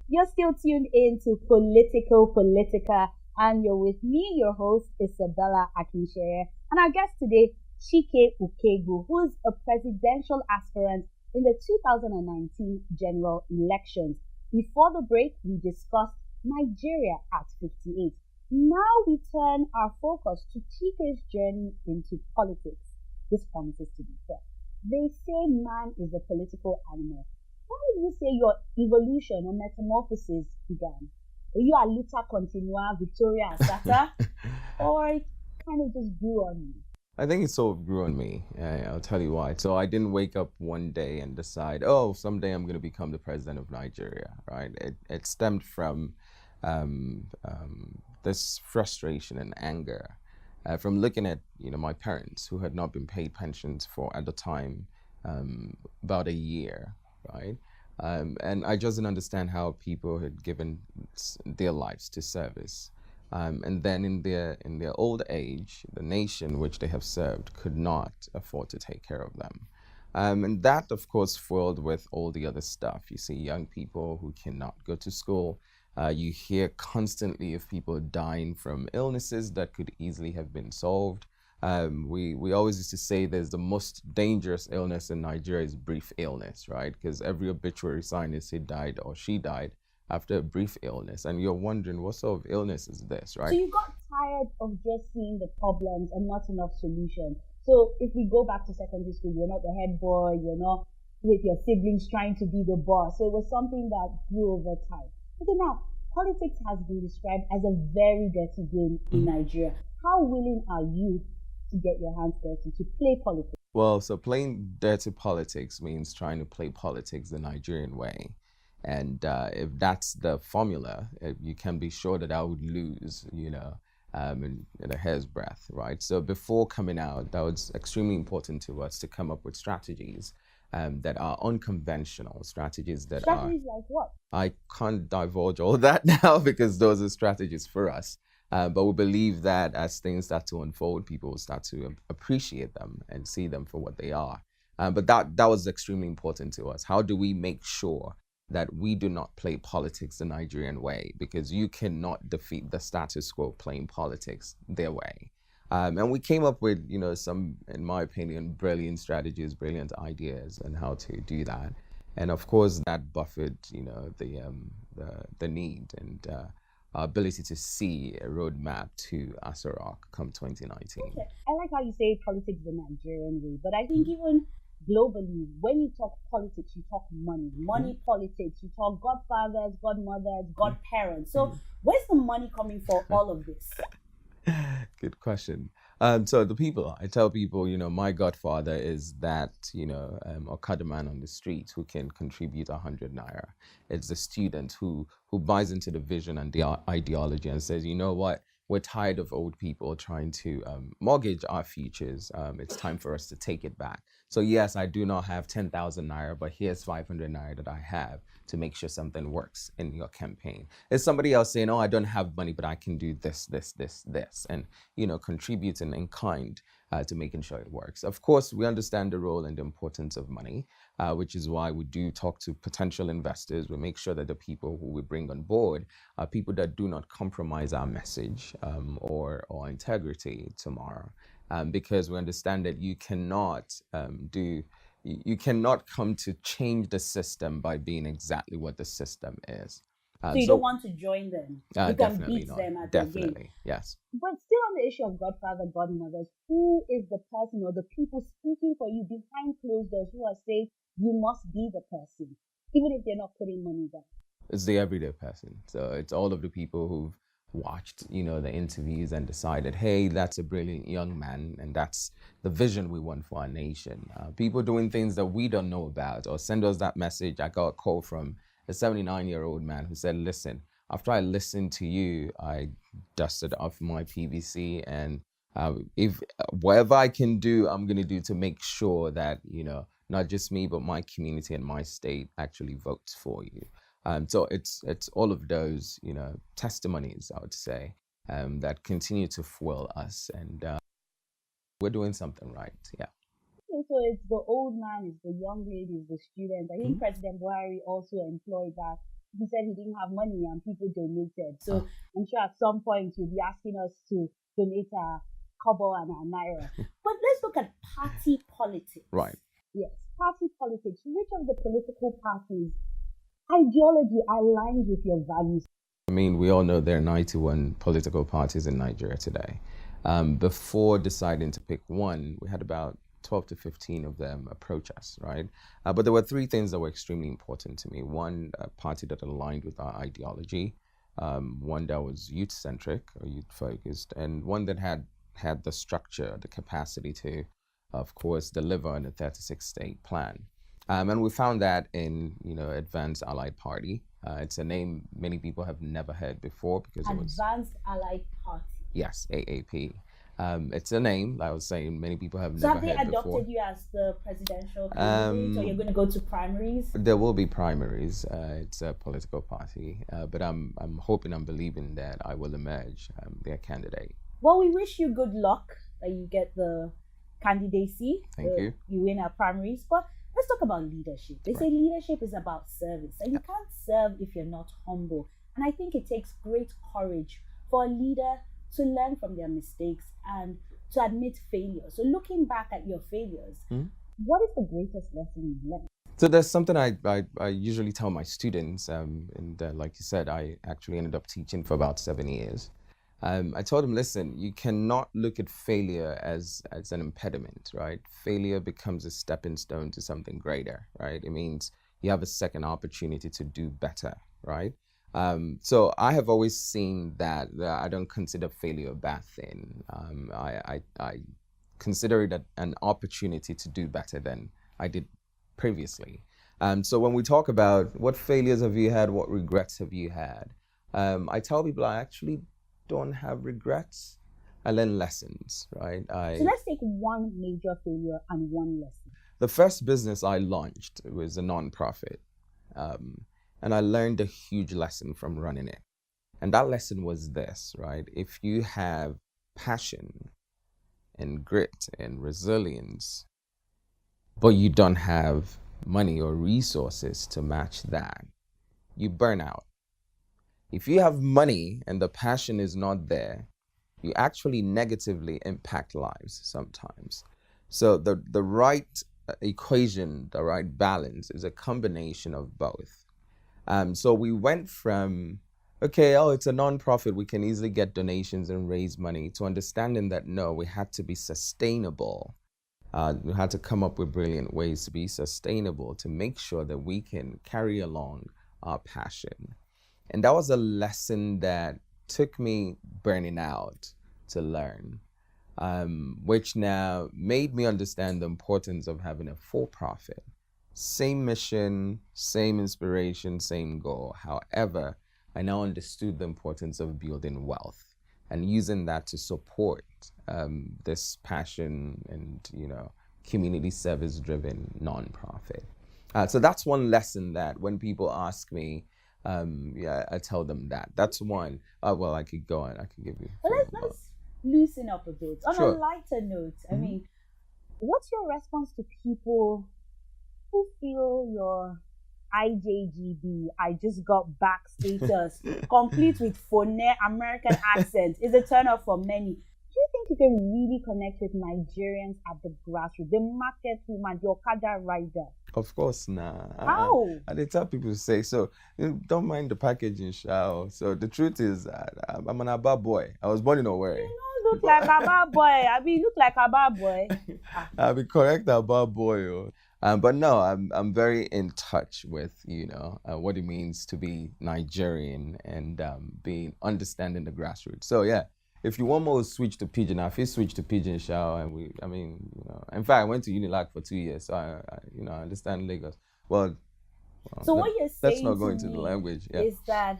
You're still tuned in to Politico Politica, and you're with me, your host, Isabella Akinseye, and our guest today, Chike Ukaegbu, who's a presidential aspirant in the 2019 general elections. Before the break, we discussed Nigeria at 58. Now we turn our focus to Chike's journey into politics. This promises to be fair. They say man is a political animal. How would you say your evolution or metamorphosis began? Were you a luta continua, Victoria Asata, or it kind of just grew on you? I think it sort of grew on me. I'll tell you why. So I didn't wake up one day and decide, oh, someday I'm going to become the president of Nigeria, right? It stemmed from this frustration and anger from looking at, my parents who had not been paid pensions for, at the time, about a year, right? And I just didn't understand how people had given their lives to service. And then in their old age, the nation which they have served could not afford to take care of them. And that, of course, foiled with all the other stuff. You see young people who cannot go to school. You hear constantly of people dying from illnesses that could easily have been solved. We always used to say there's the most dangerous illness in Nigeria is brief illness, right? Because every obituary sign is he died or she died after a brief illness, and you're wondering what sort of illness is this, So right? you got tired of just seeing the problems and not enough solution. So if we go back to secondary school, you're not the head boy, you're not with your siblings trying to be the boss. So it was something that grew over time. Okay, now politics has been described as a very dirty game in Nigeria. How willing are you to get your hands dirty, to play politics? Well, so playing dirty politics means trying to play politics the Nigerian way. And if that's the formula, you can be sure that I would lose, in a hair's breadth, right? So before coming out, that was extremely important to us to come up with strategies that are unconventional, strategies that are, Strategies like what? I can't divulge all that now because those are strategies for us. But we believe that as things start to unfold, people will start to appreciate them and see them for what they are. But that was extremely important to us. How do we make sure that we do not play politics the Nigerian way? Because you cannot defeat the status quo playing politics their way. And we came up with, some, in my opinion, brilliant strategies, brilliant ideas on how to do that. And of course, that buffered, the need and our ability to see a roadmap to Asarok come 2019. Okay. I like how you say politics the Nigerian way, but I think even globally, when you talk politics, you talk money, money politics, you talk godfathers, godmothers, godparents. So where's the money coming for all of this? Good question. So the people, I tell people, my godfather is that, Okada man on the street who can contribute 100 naira. It's the student who buys into the vision and the ideology and says, you know what, we're tired of old people trying to mortgage our futures. It's time for us to take it back. So yes, I do not have 10,000 naira, but here's 500 naira that I have to make sure something works in your campaign. It's somebody else saying, oh, I don't have money, but I can do this, this, this, this, and, contributing in kind to making sure it works. Of course, we understand the role and the importance of money, which is why we do talk to potential investors. We make sure that the people who we bring on board are people that do not compromise our message or integrity tomorrow. Because we understand that you cannot you cannot come to change the system by being exactly what the system is. So you don't want to join them. You can Definitely beat not. them at the game. Definitely, yes. But still on the issue of godfather, godmothers, who is the person or the people speaking for you behind closed doors who are saying you must be the person, even if they're not putting money down? It's the everyday person. So it's all of the people who've watched, the interviews and decided, hey, that's a brilliant young man, and that's the vision we want for our nation. People doing things that we don't know about or send us that message. I got a call from a 79-year-old man who said, listen, after I listened to you, I dusted off my PVC, and if whatever I can do, I'm going to do to make sure that, not just me, but my community and my state actually votes for you. So it's all of those, testimonies, I would say, that continue to fuel us, and we're doing something right. Yeah. Okay, so it's the old man, it's the young lady, it's the student. I think President Buhari also employed that he said he didn't have money and people donated. So I'm sure at some point you'll be asking us to donate our kobo and our naira. But let's look at party politics. Right. Yes, party politics. Which of the political parties' ideology aligns with your values? I mean, we all know there are 91 political parties in Nigeria today. Before deciding to pick one, we had about 12 to 15 of them approach us, right? But there were three things that were extremely important to me. One, a party that aligned with our ideology, one that was youth-centric or youth-focused, and one that had the structure, the capacity to, of course, deliver on a 36-state plan. And we found that in, Advanced Allied Party. It's a name many people have never heard before because it was... Advanced Allied Party. Yes, AAP. It's a name, like I was saying, many people have So never have heard they adopted before. you as the presidential candidate, or you're going to go to primaries? There will be primaries. It's a political party, but I'm hoping, I'm believing that I will emerge their candidate. Well, we wish you good luck that you get the candidacy. Thank you. You win our primaries, but let's talk about leadership. They say leadership is about service, and you can't serve if you're not humble. And I think it takes great courage for a leader to learn from their mistakes and to admit failure. So looking back at your failures, what is the greatest lesson you've learned? So there's something I usually tell my students, and like you said, I actually ended up teaching for about 7 years. I told them, listen, you cannot look at failure as an impediment, right? Failure becomes a stepping stone to something greater, right? It means you have a second opportunity to do better, right? So I have always seen that I don't consider failure a bad thing. I consider it an opportunity to do better than I did previously. So when we talk about what failures have you had, what regrets have you had, I tell people I actually don't have regrets. I learn lessons, right? So let's take one major failure and one lesson. The first business I launched was a nonprofit. And I learned a huge lesson from running it. And that lesson was this, right? If you have passion and grit and resilience, but you don't have money or resources to match that, you burn out. If you have money and the passion is not there, you actually negatively impact lives sometimes. So the right equation, the right balance is a combination of both. So we went from, it's a nonprofit, we can easily get donations and raise money, to understanding that no, we had to be sustainable. We had to come up with brilliant ways to be sustainable, to make sure that we can carry along our passion. And that was a lesson that took me burning out to learn, which now made me understand the importance of having a for-profit. Same mission, same inspiration, same goal. However, I now understood the importance of building wealth and using that to support this passion and, community service-driven nonprofit. So that's one lesson that when people ask me, I tell them that. That's one. I could go on. I could give you. Well, let's loosen up a bit. On Sure. a lighter note, I mean, what's your response to people who feel your IJGB, I just got back status, complete with phone American accent, is a turn off for many? Do you think you can really connect with Nigerians at the grassroots, the market woman, the Okada rider? Of course, nah. How? I tell people to say, so don't mind the packaging, shao. So the truth is, I'm an Aba boy. I was born in Owerri. You don't look like Aba boy. I mean, you look like Aba boy. I'll be correct, Aba boy. But no, I'm very in touch with, what it means to be Nigerian and understanding the grassroots. So yeah. If you want more switch to Pidgin, I feel switch to Pidgin, shao, and in fact, I went to Unilag for 2 years, so I understand Lagos. Well, so what you're saying let's not go into the language. Yeah. Is that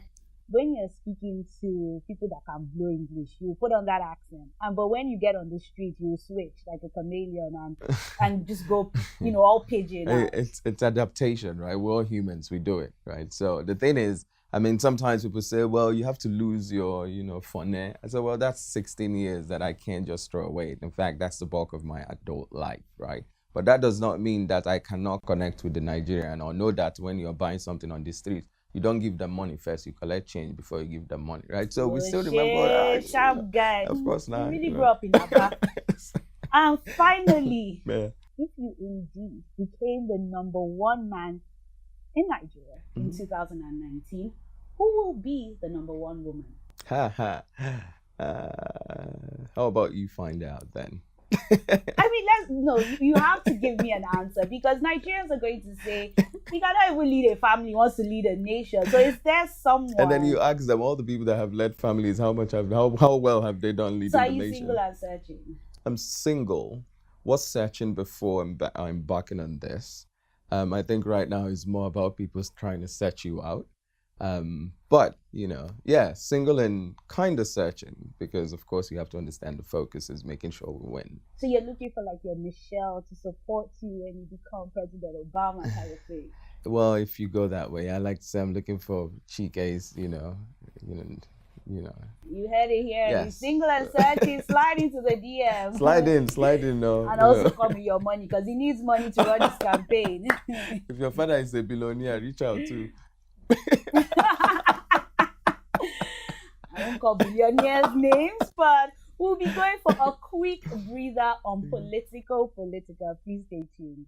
when you're speaking to people that can blow English, you put on that accent, but when you get on the street, you switch like a chameleon and just go, all Pidgin. It's adaptation, right? We're all humans, we do it, right? So the thing is, sometimes people say, well, you have to lose your, phone. I said, well, that's 16 years that I can't just throw away. In fact, that's the bulk of my adult life, right? But that does not mean that I cannot connect with the Nigerian or know that when you're buying something on the street, you don't give them money first. You collect change before you give them money, right? So we Oh, still shit, remember. sharp guy. Of course You not. really you grew know. up in Aba. And finally, Yeah. if you indeed became the number one man in Nigeria in 2019, who will be the number one woman? Ha ha. How about you find out then? I mean, you have to give me an answer, because Nigerians are going to say, he cannot even lead a family, he wants to lead a nation. So is there someone? And then you ask them, all the people that have led families, how well have they done leading So are the you nation? single and searching? I'm single. Was searching before I'm embarking on this. I think right now is more about people trying to set you out. But, single and kind of searching, because of course you have to understand the focus is making sure we win. So you're looking for like your Michelle to support you when you become President Obama kind of thing? Well, if you go that way, I like to say I'm looking for Chike's, You heard it here. Yes. You're single and searching, slide into the DM. Slide in. No. And also come with your money, because he needs money to run his campaign. If your father is a billionaire, reach out too. I won't call billionaires' names, but we'll be going for a quick breather on Politico Politica. Please stay tuned.